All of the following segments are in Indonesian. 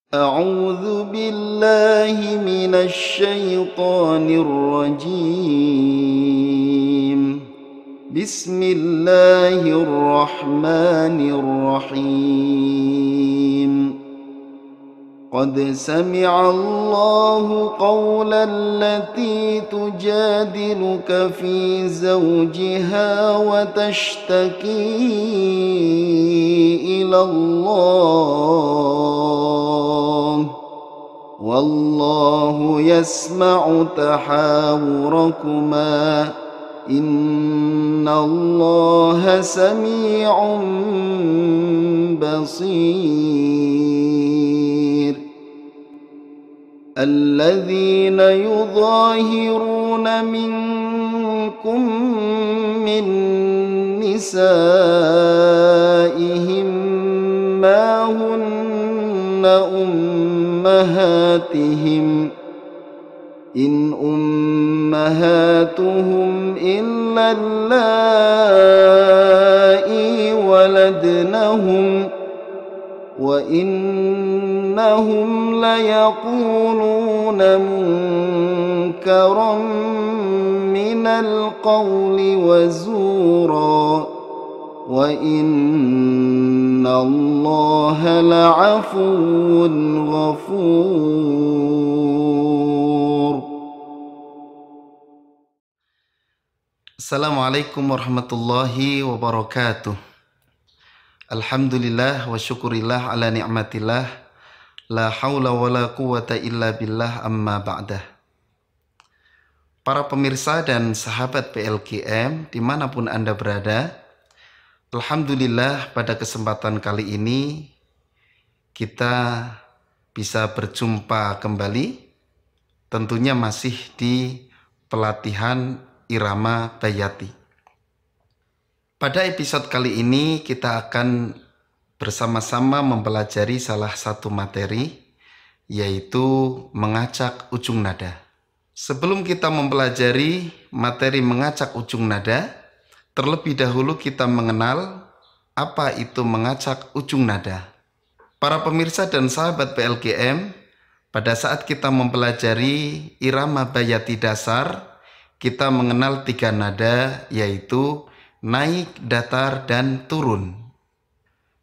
أعوذ بالله من الشيطان الرجيم. بسم الله الرحمن الرحيم. قد سمع الله قول التي تجادلك في زوجها وتشتكي إلى الله والله يسمع تحاوركما إن الله سميع بصير. الذين يظاهرون منكم من نسائهم ما هن أمهاتهم إن أمهاتهم إلا اللائي ولدنهم وإنهم ليقولون منكرا من القول وزورا وإن الله لعفو غفور. Assalamualaikum warahmatullahi wabarakatuh. Alhamdulillah wa syukurillah ala ni'matillah. La hawla wa la quwata illa billah amma ba'dah. Para pemirsa dan sahabat PLKM dimanapun Anda berada, Alhamdulillah pada kesempatan kali ini kita bisa berjumpa kembali, tentunya masih di pelatihan irama bayati. Pada episode kali ini kita akan bersama-sama mempelajari salah satu materi, yaitu mengacak ujung nada. Sebelum kita mempelajari materi mengacak ujung nada, terlebih dahulu kita mengenal apa itu mengacak ujung nada. Para pemirsa dan sahabat PLKM, pada saat kita mempelajari irama bayati dasar, kita mengenal 3 nada, yaitu naik, datar, dan turun.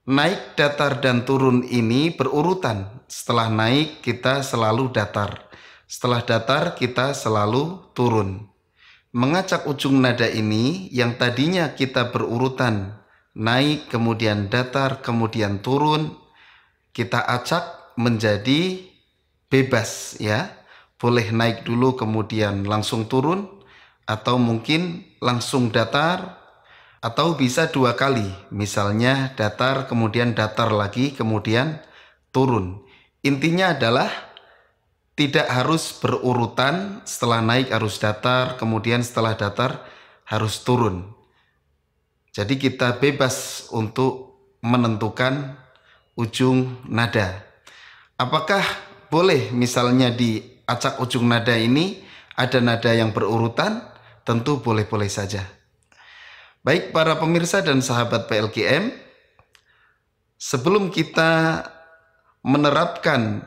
Naik, datar, dan turun ini berurutan. Setelah naik kita selalu datar, setelah datar kita selalu turun. Mengacak ujung nada ini yang tadinya kita berurutan naik, kemudian datar, kemudian turun, kita acak menjadi bebas, ya. Boleh naik dulu kemudian langsung turun, atau mungkin langsung datar, atau bisa 2 kali, misalnya datar kemudian datar lagi kemudian turun. Intinya adalah tidak harus berurutan, setelah naik harus datar, kemudian setelah datar harus turun. Jadi kita bebas untuk menentukan ujung nada. Apakah boleh misalnya di acak ujung nada ini ada nada yang berurutan? Tentu boleh-boleh saja. Baik para pemirsa dan sahabat PLKM, sebelum kita menerapkan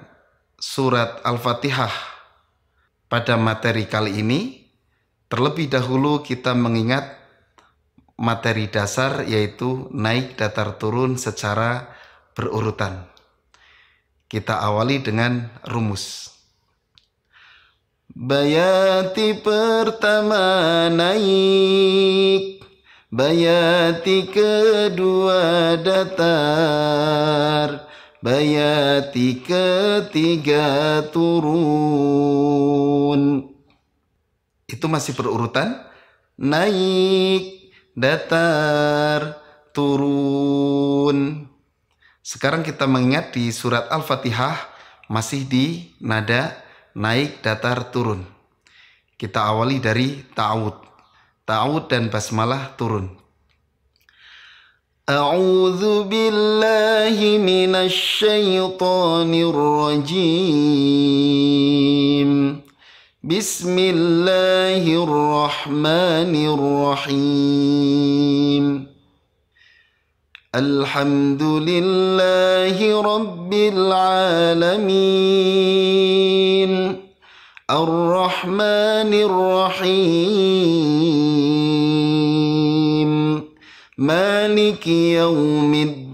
surat Al-Fatihah pada materi kali ini, terlebih dahulu kita mengingat materi dasar, yaitu naik, datar, turun secara berurutan. Kita awali dengan rumus. Bayati pertama naik, bayati kedua datar, bayati ketiga turun. Itu masih berurutan naik, datar, turun. Sekarang kita mengingat di surat Al-Fatihah masih di nada naik, datar, turun. Kita awali dari ta'awud. Ta'awud dan basmalah turun. A'udzu billahi minasy syaithanir rajim. Bismillahirrahmanirrahim. Alhamdulillahi Rabbil Alamin, Ar-Rahmanir Rahim, Maliki Yaumiddin,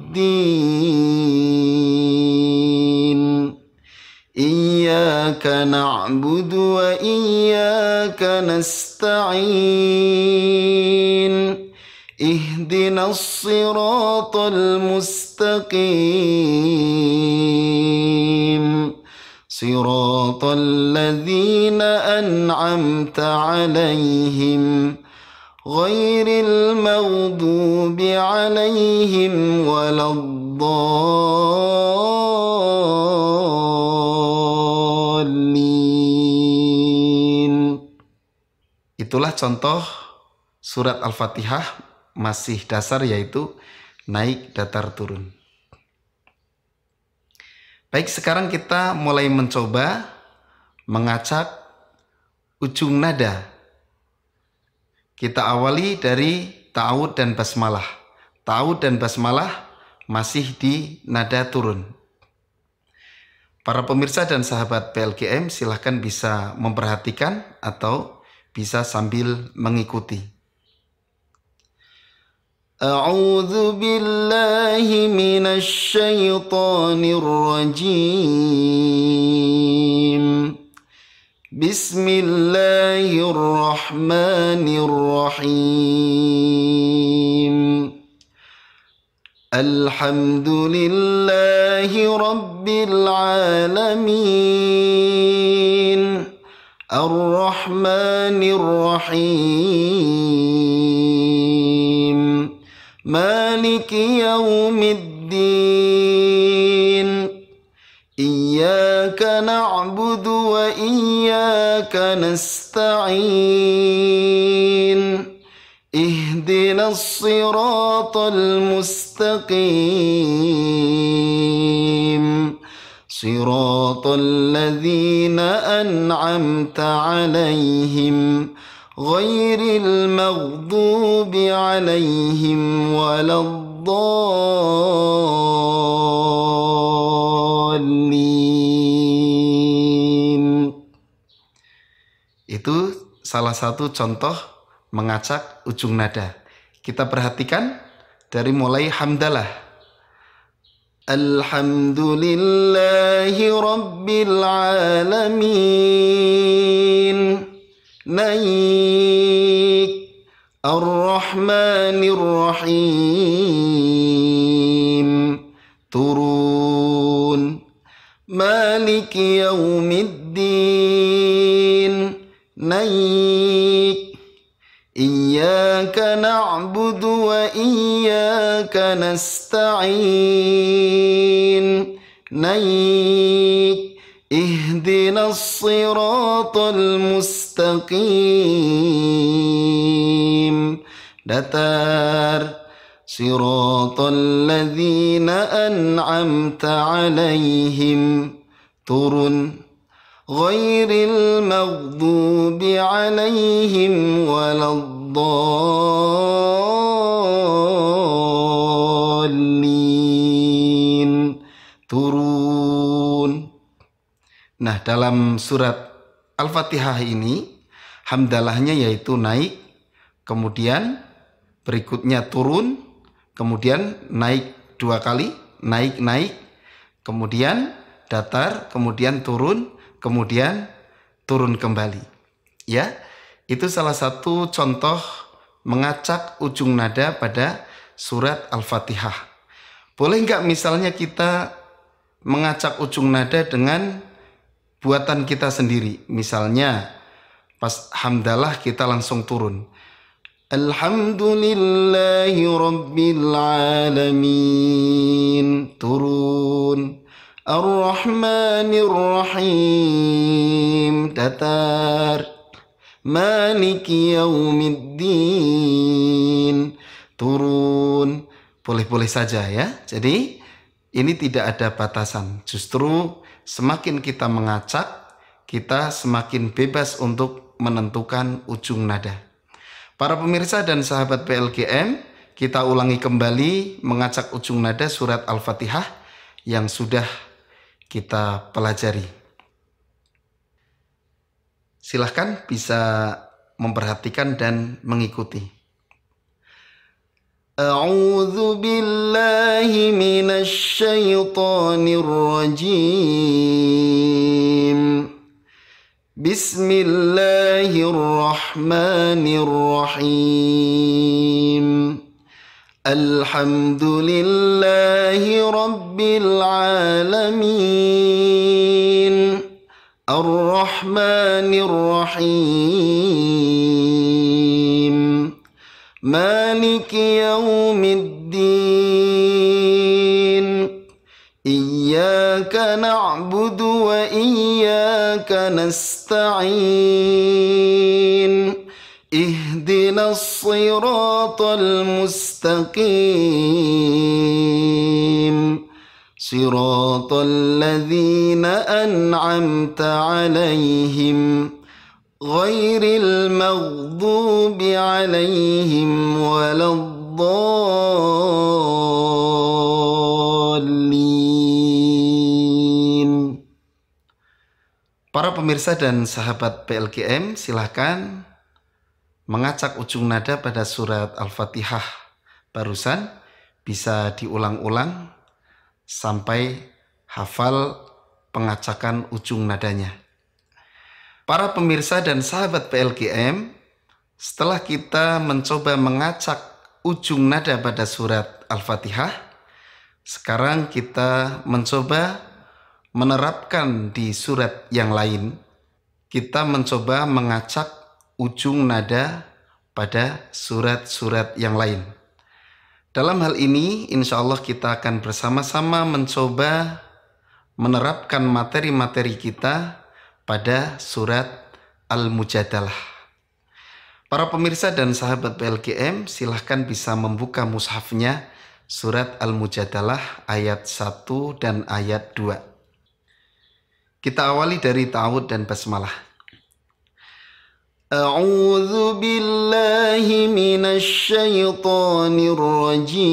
Iyyaka na'budu wa iyyaka nasta'in, Ihdinas siratal mustaqim, Siratal ladzina an'amta 'alaihim, Ghairil maghdubi 'alaihim waladdallin. Itulah contoh surat Al-Fatihah masih dasar, yaitu naik datar turun. Baik, sekarang kita mulai mencoba mengacak ujung nada. Kita awali dari ta'awud dan basmalah. Ta'awud dan basmalah masih di nada turun. Para pemirsa dan sahabat PLGM silahkan bisa memperhatikan atau bisa sambil mengikuti. A'udzu billahi minasy syaithanir rajim. Bismillahirrahmanirrahim. Alhamdulillahi Rabbil Alamin, Ar-Rahmanir Rahim, Maliki Yaumiddin, Iyyaka na'budu wa iyyaka nasta'in, Ihdinas siratal mustaqim, Siratal ladzina an'amta 'alaihim, Ghairil maghdubi 'alaihim waladdallin. Itu salah satu contoh mengacak ujung nada. Kita perhatikan dari mulai hamdalah. Alhamdulillahi Rabbil Alamin, naik. Ar-Rahmanir Rahim, turun. Maliki Yaumiddin, naik. Iyyaka na'budu wa iyyaka nasta'in, naik. Ihdinas siratal mustaqim, datar. Siratal ladzina an'amta 'alaihim, turun. Ghairil maghdubi 'alaihim waladdallin, turun. Nah, dalam surat Al-Fatihah ini hamdalahnya yaitu naik, kemudian berikutnya turun, kemudian naik 2 kali, naik, kemudian datar, kemudian turun, kemudian turun kembali. Ya, itu salah satu contoh mengacak ujung nada pada surat Al-Fatihah. Boleh nggak misalnya kita mengacak ujung nada dengan buatan kita sendiri? Misalnya pas hamdalah kita langsung turun. Alhamdulillahi Rabbil Alamin, turun. Ar-Rahmanir Rahim, datar. Maliki Yaumiddin, turun. Boleh-boleh saja ya. Jadi ini tidak ada batasan. Justru semakin kita mengacak, kita semakin bebas untuk menentukan ujung nada. Para pemirsa dan sahabat PLGM, kita ulangi kembali mengacak ujung nada surat Al-Fatihah yang sudah kita pelajari. Silahkan bisa memperhatikan dan mengikuti. A'udzu billahi minasy syaithanir rajim. Bismillahirrahmanirrahim. Alhamdulillahi rabbil alamin. Ar-Rahmanir Rahim. Maliki yaumiddin. Iyyaka na'budu wa iyyaka nasta'in. Ihdinas siratal mustaqim. Siratal ladzina an'amta 'alaihim ghairil maghdubi 'alaihim waladdallin. Para pemirsa dan sahabat PLKM, silahkan mengacak ujung nada pada surat Al-Fatihah barusan, bisa diulang-ulang sampai hafal pengacakan ujung nadanya. Para pemirsa dan sahabat PLKM, setelah kita mencoba mengacak ujung nada pada surat Al-Fatihah, sekarang kita mencoba menerapkan di surat yang lain. Kita mencoba mengacak ujung nada pada surat-surat yang lain. Dalam hal ini, insya Allah kita akan bersama-sama mencoba menerapkan materi-materi kita pada surat Al-Mujadalah. Para pemirsa dan sahabat PLKM, silahkan bisa membuka mushafnya surat Al-Mujadalah ayat 1 dan ayat 2. Kita awali dari ta'awud dan basmalah. A'udzu billahi minasy syaithanir rajim.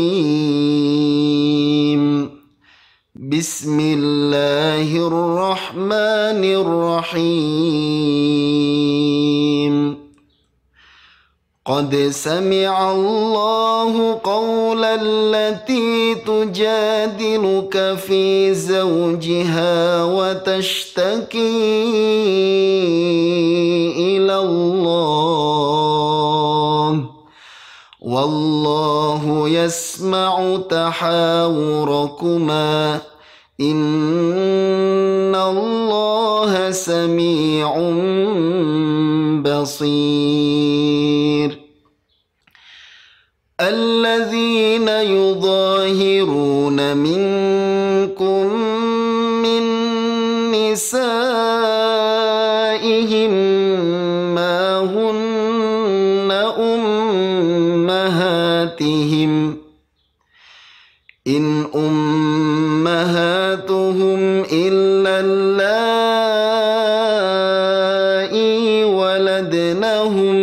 Bismillahirrahmanirrahim. Qad sami'a Allahu qawlan allati tujadiluka fi zawjiha wa tashtaki ila Allah. Wallahu yasma'u tahawurakuma. Innallaha sami'un basir. الذين يظاهرون منكم من نسائهم ما هن أمهاتهم إن أمهاتهم إلا اللائي ولدنهم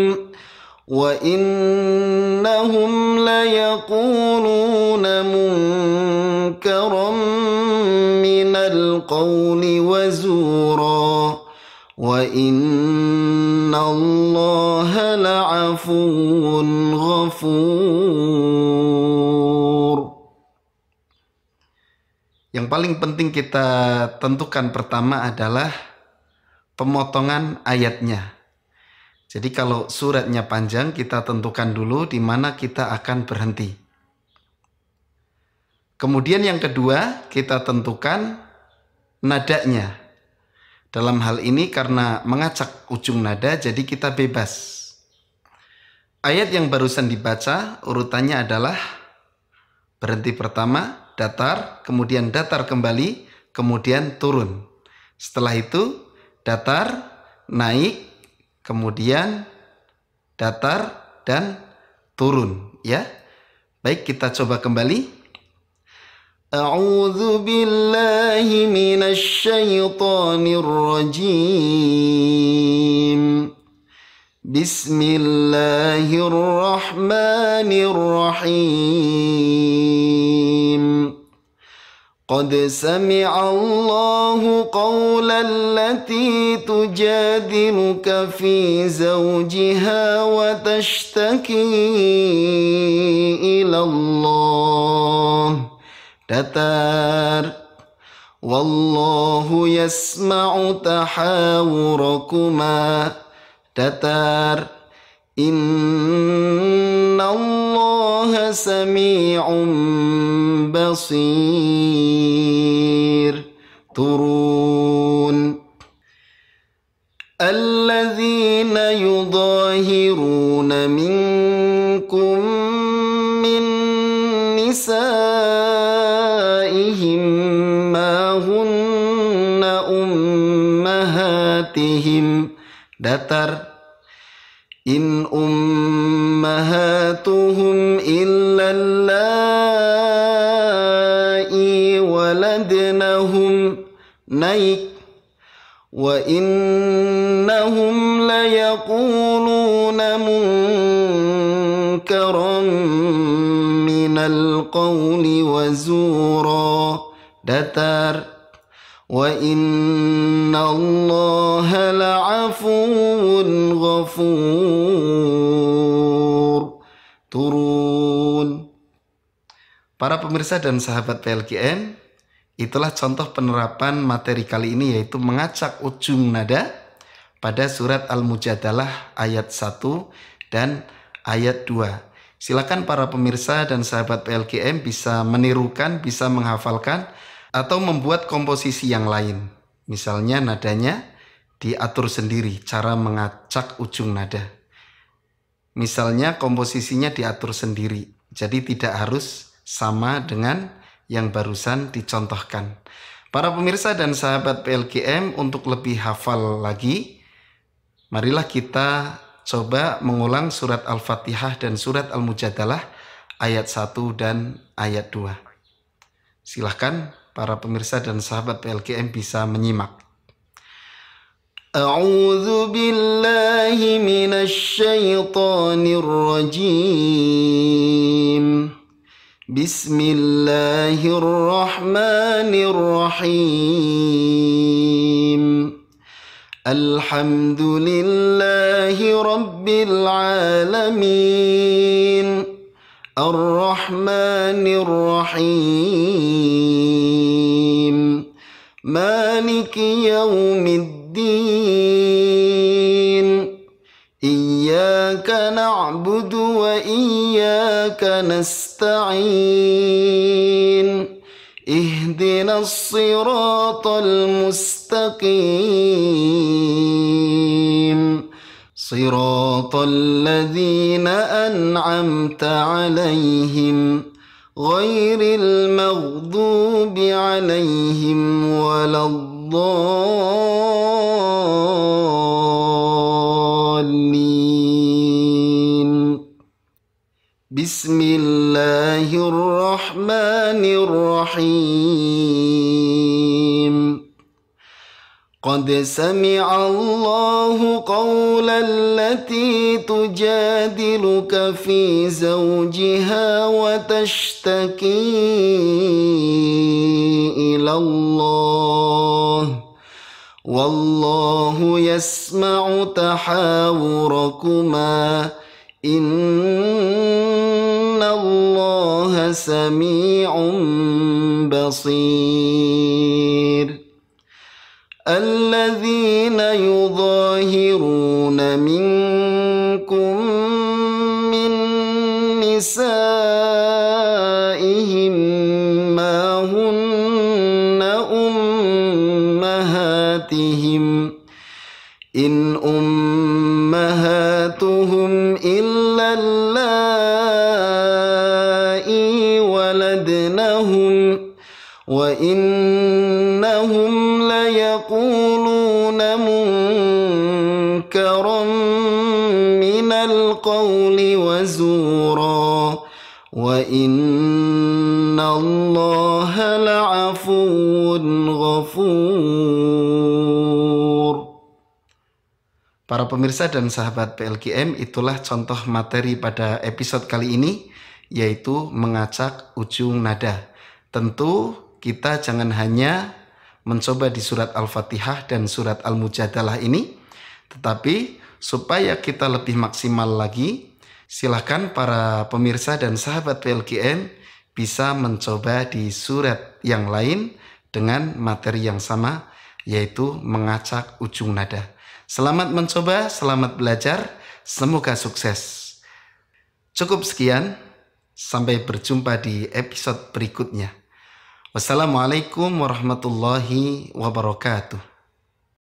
وإنهم ليقولون منكرا من القول وزورا وإن الله لعفو غفور. Yang paling penting kita tentukan pertama adalah pemotongan ayatnya. Jadi kalau suratnya panjang, kita tentukan dulu di mana kita akan berhenti. Kemudian yang kedua, kita tentukan nadanya. Dalam hal ini karena mengacak ujung nada, jadi kita bebas. Ayat yang barusan dibaca, urutannya adalah berhenti pertama, datar, kemudian datar kembali, kemudian turun. Setelah itu, datar, naik, kemudian datar dan turun, ya. Baik, kita coba kembali. A'udzu billahi minasy syaithanir rajim. Bismillahirrahmanirrahim. Qad sami'a Allahu qawla allati tujadiluka fi zawjiha wa tashtaki ila Allah. Datar. Wallahu yasma'u tahawurakuma. Datar. Innallaha sami'un basir. Turun. Alladzina yudahiruna minkum min nisaihim ma hunna ummahatihim. Datar. In ummahatuhum illa allai waladnahum. Naik. Wa innahum layaquluna munkaran minal qawli wa zura. Datar. Wa inna Allaha la'afuwun ghafur. Turun. Para pemirsa dan sahabat PLKM, itulah contoh penerapan materi kali ini, yaitu mengacak ujung nada pada surat Al-Mujadalah ayat 1 dan ayat 2. Silakan para pemirsa dan sahabat PLKM bisa menirukan, bisa menghafalkan, atau membuat komposisi yang lain. Misalnya nadanya diatur sendiri, cara mengacak ujung nada. Misalnya komposisinya diatur sendiri, jadi tidak harus sama dengan yang barusan dicontohkan. Para pemirsa dan sahabat PLKM, untuk lebih hafal lagi, marilah kita coba mengulang surat Al-Fatihah dan surat Al-Mujadalah ayat 1 dan ayat 2. Silahkan para pemirsa dan sahabat PLKM bisa menyimak. A'udzu billahi minasy syaithanir rajim. Bismillahirrahmanirrahim. Alhamdulillahi rabbil alamin. Ar-Rahmanir-Rahim. Maliki yaumiddin. Iyyaka na'budu wa iyyaka nasta'in. Ihdinas siratal mustaqim. Siratal ladzina an'amta 'alaihim ghairil maghdubi 'alaihim waladdallin. Bismillahirrahmanirrahim. Qad sami'a Allahu qawla allati tujadiluka fi zawjiha wa tashtaki ila Allah. Wallahu yasma'u tahawurakuma. Innallaha sami'un basir. Alladzina yudahiruna minkum min nisaihim ma hunna ummahatihim. In ummahatuhum illa allai waladnahum. Wa innahum layaquluna munkaran minal qawli wa zura. Wa inna Allaha la'afuwun ghafur. Para pemirsa dan sahabat PLKM, itulah contoh materi pada episode kali ini, yaitu mengacak ujung nada. Tentu kita jangan hanya mencoba di surat Al-Fatihah dan surat Al-Mujadalah ini, tetapi supaya kita lebih maksimal lagi, silahkan para pemirsa dan sahabat PLKM bisa mencoba di surat yang lain dengan materi yang sama, yaitu mengacak ujung nada. Selamat mencoba, selamat belajar, semoga sukses. Cukup sekian, sampai berjumpa di episode berikutnya. Wassalamualaikum warahmatullahi wabarakatuh.